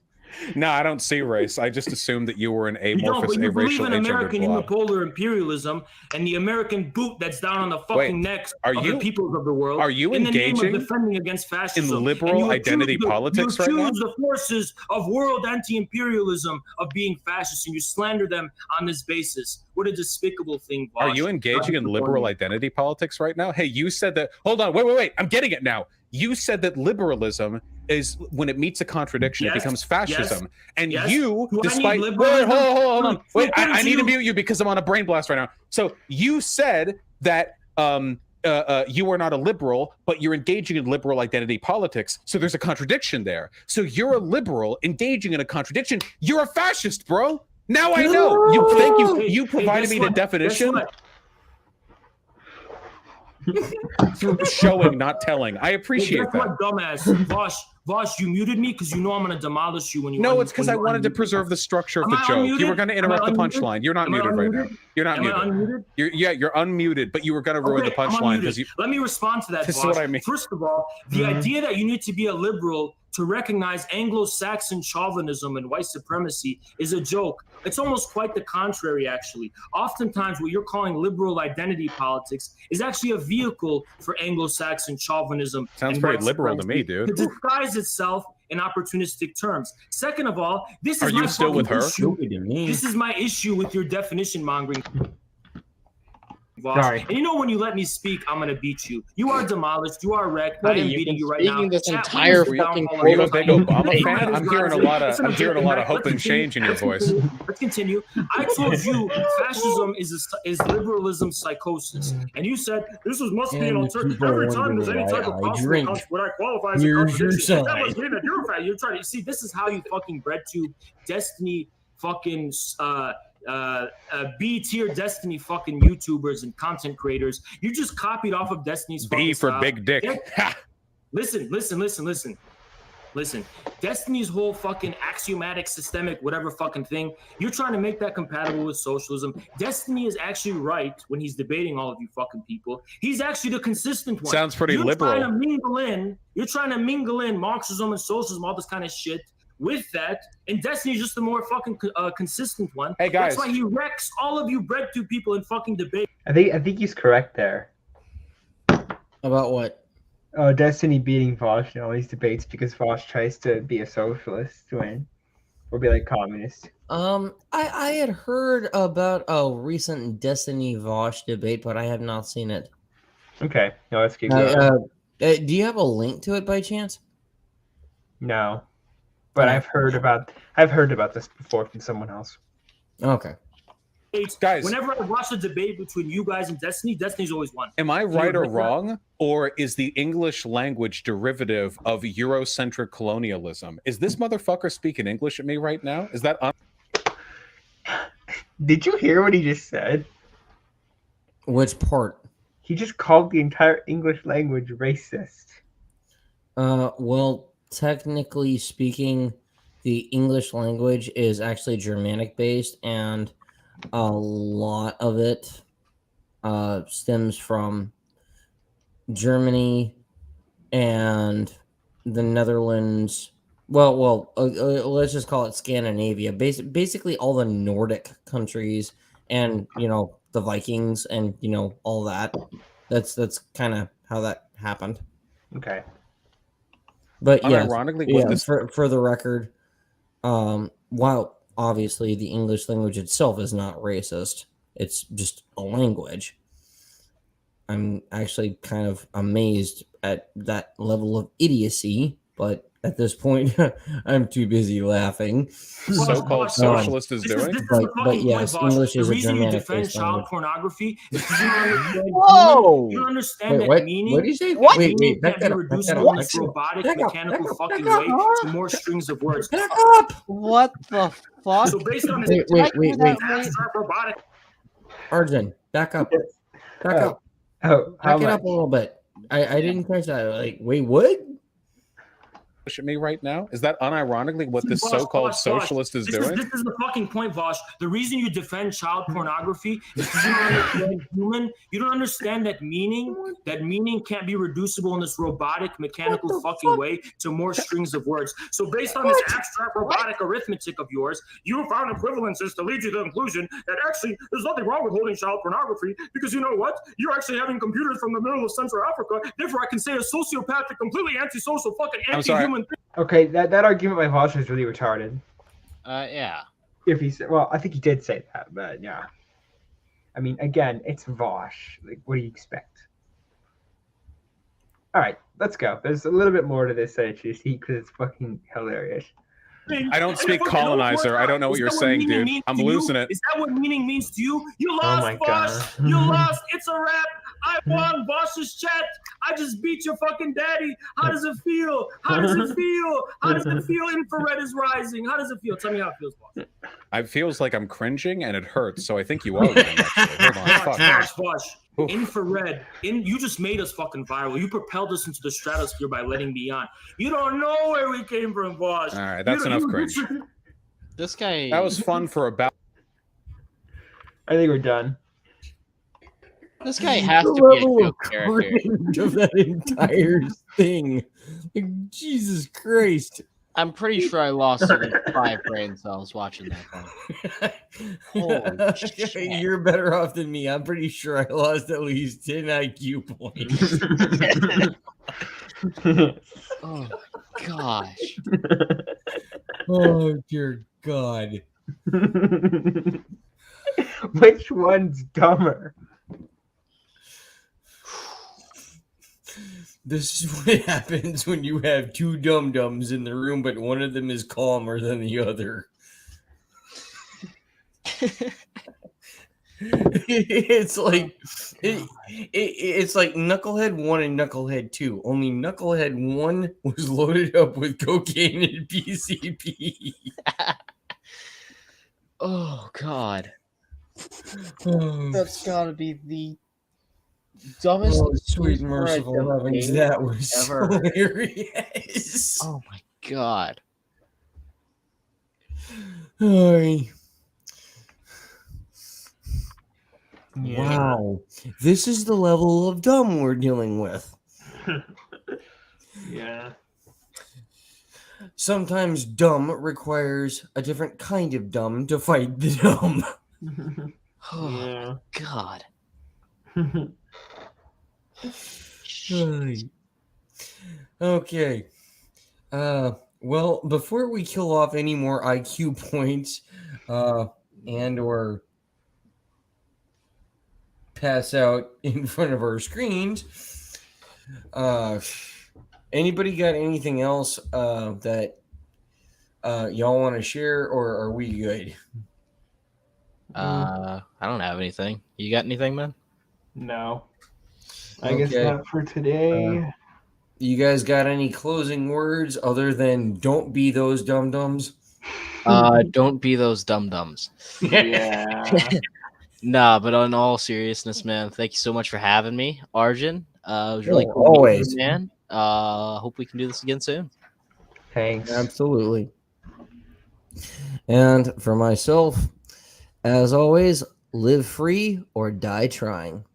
No, I don't see race. I just assumed that you were an You don't, amorphous, but you believe aracial, in American agented blob. unipolar imperialism and the American boot that's down on the fucking necks of the peoples of the world. Are you in the name engaging of defending against fascism? in liberal identity politics right now? You accuse the forces of world anti-imperialism of being fascist, and you slander them on this basis. What a despicable thing, Vosh. Are you engaging in liberal identity politics right now? Hey, you said that. Hold on, wait. I'm getting it now. You said that liberalism is when it meets a contradiction, it becomes fascism. And you, despite hold on. Wait, I need to mute you because I'm on a brain blast right now. So you said that you are not a liberal, but you're engaging in liberal identity politics. So there's a contradiction there. So you're a liberal engaging in a contradiction. You're a fascist, bro. Now I know. You provided me the definition. Through showing, not telling. I appreciate that. What, dumbass? Vosh, you muted me because you know I'm going to demolish you when you. No, it's because I wanted to preserve the structure of the joke. You were going to interrupt the punchline. You're not muted right now. You're not muted. You're unmuted, but you were going to ruin the punchline because you. Let me respond to that. This is what I mean. First of all, the idea that you need to be a liberal to recognize Anglo-Saxon chauvinism and white supremacy is a joke. It's almost quite the contrary, actually. Oftentimes, what you're calling liberal identity politics is actually a vehicle for Anglo-Saxon chauvinism. Sounds pretty liberal to me, dude. To disguise itself in opportunistic terms. Second of all, this is Are you still with her? This is my issue with your definition mongering. Sorry. And you know when you let me speak, I'm gonna beat you. You are demolished. You are wrecked. I am beating you right now. This entire fucking Are you a big Obama fan? I'm hearing a lot of hope and change in your voice. Let's continue. I told you fascism is liberalism psychosis, and you said this must be an alternative. Every time there's any type of possible what I qualify as a contradiction, that must mean that you're fat. You're trying to see. This is how you fucking bred to Destiny fucking B-tier Destiny fucking YouTubers and content creators. You just copied off of Destiny's fucking B for style. Big dick. Listen. Destiny's whole fucking axiomatic, systemic, whatever fucking thing, you're trying to make that compatible with socialism. Destiny is actually right when he's debating all of you fucking people. He's actually the consistent one. Sounds pretty liberal. You're trying to mingle in Marxism and socialism, all this kind of shit. With that, and Destiny's just the more fucking consistent one. Hey guys, that's why he wrecks all of you bred to people in fucking debate. I think he's correct there. About what? Destiny beating Vosh in all these debates because Vosh tries to be a socialist to win, or be like communist. I had heard about a recent Destiny Vosh debate, but I have not seen it. Okay, no, let's keep going. Do you have a link to it by chance? No. But I've heard about this before from someone else. Okay. Guys, whenever I watch a debate between you guys and Destiny's always won. Am I right or wrong? Or is the English language derivative of Eurocentric colonialism? Is this motherfucker speaking English at me right now? Is that Did you hear what he just said? Which part? He just called the entire English language racist. Well, technically speaking, the English language is actually Germanic based, and a lot of it stems from Germany and the Netherlands. Well, let's just call it Scandinavia. Basically, all the Nordic countries, and the Vikings, and all that. That's kind of how that happened. Okay. But yes, ironically, for the record, while obviously the English language itself is not racist, it's just a language. I'm actually kind of amazed at that level of idiocy, but at this point, I'm too busy laughing. So-called socialist is doing. But yes, English is a Germanic defend child language. pornography is because you don't understand. Whoa! You don't understand that What? meaning. What did you say? What? Wait, back That that you up. reduce Back it that in up. this robotic, Back up, mechanical back up, fucking back way up. to more strings of words. Back up! What the fuck? So based on this, Wait. abstract robotic. Arjun, back up. Back up. Oh, Back it up a little bit. I didn't catch that. Like, wait, what? at me right now? Is that unironically what this Vosh, so-called Vosh, socialist is doing? This is the fucking point, Vosh. The reason you defend child pornography is because you don't understand human. You don't understand that meaning. That meaning can't be reducible in this robotic, mechanical fucking way to more strings of words. So based on this abstract robotic arithmetic of yours, you found equivalences to lead you to the conclusion that actually there's nothing wrong with holding child pornography because you know what? You're actually having computers from the middle of Central Africa. Therefore, I can say a sociopathic, completely antisocial, fucking anti-human thing. Okay, that argument by Vosh is really retarded. Yeah. If he said, well, I think he did say that, but yeah. I mean, again, it's Vosh. Like, what do you expect? All right, let's go. There's a little bit more to this because it's fucking hilarious. I don't speak colonizer. I don't know what you're saying, dude. I'm losing it. Is that what meaning means to you? You Oh lost, my Bosch. God. You lost. It's a wrap. I won. Bosch's chat. I just beat your fucking daddy. How does it feel? How does it feel? How does it feel? Infrared is rising. How does it feel? Tell me how it feels, Bosch. It feels like I'm cringing and it hurts. So I think you are winning, actually. Hold on. Fuck. Bosch. Oof. Infrared. You just made us fucking viral. You propelled us into the stratosphere by letting me on. You don't know where we came from, Bosch. All right, that's enough cringe. This guy. That was fun for about. I think we're done. This guy has The to be a level joke of character. cringe of that entire thing. Like, Jesus Christ. I'm pretty sure I lost at least 5 brain cells watching that thing. Holy shit. You're better off than me. I'm pretty sure I lost at least 10 IQ points. Oh my gosh. Oh, dear God. Which one's dumber? This is what happens when you have two dum-dums in the room, but one of them is calmer than the other. It's like it's like Knucklehead 1 and Knucklehead 2. Only Knucklehead 1 was loaded up with cocaine and PCP. Oh god. Oh, That's gotta be the dumbest sweet merciful heavens, that was ever. hilarious. Oh my god. Ay. Yeah. Wow. This is the level of dumb we're dealing with. Yeah. Sometimes dumb requires a different kind of dumb to fight the dumb. Oh god. Ay. Okay. Well, before we kill off any more IQ points, and or pass out in front of our screens, anybody got anything else that y'all want to share, or are we good? I don't have anything. You got anything, man? No. I guess not for today. You guys got any closing words other than don't be those dum-dums? Don't be those dum-dums. Yeah. Nah, but on all seriousness, man, thank you so much for having me, Arjun. It was really cool always. meeting you, man. Hope we can do this again soon. Thanks. Absolutely. And for myself, as always, live free or die trying.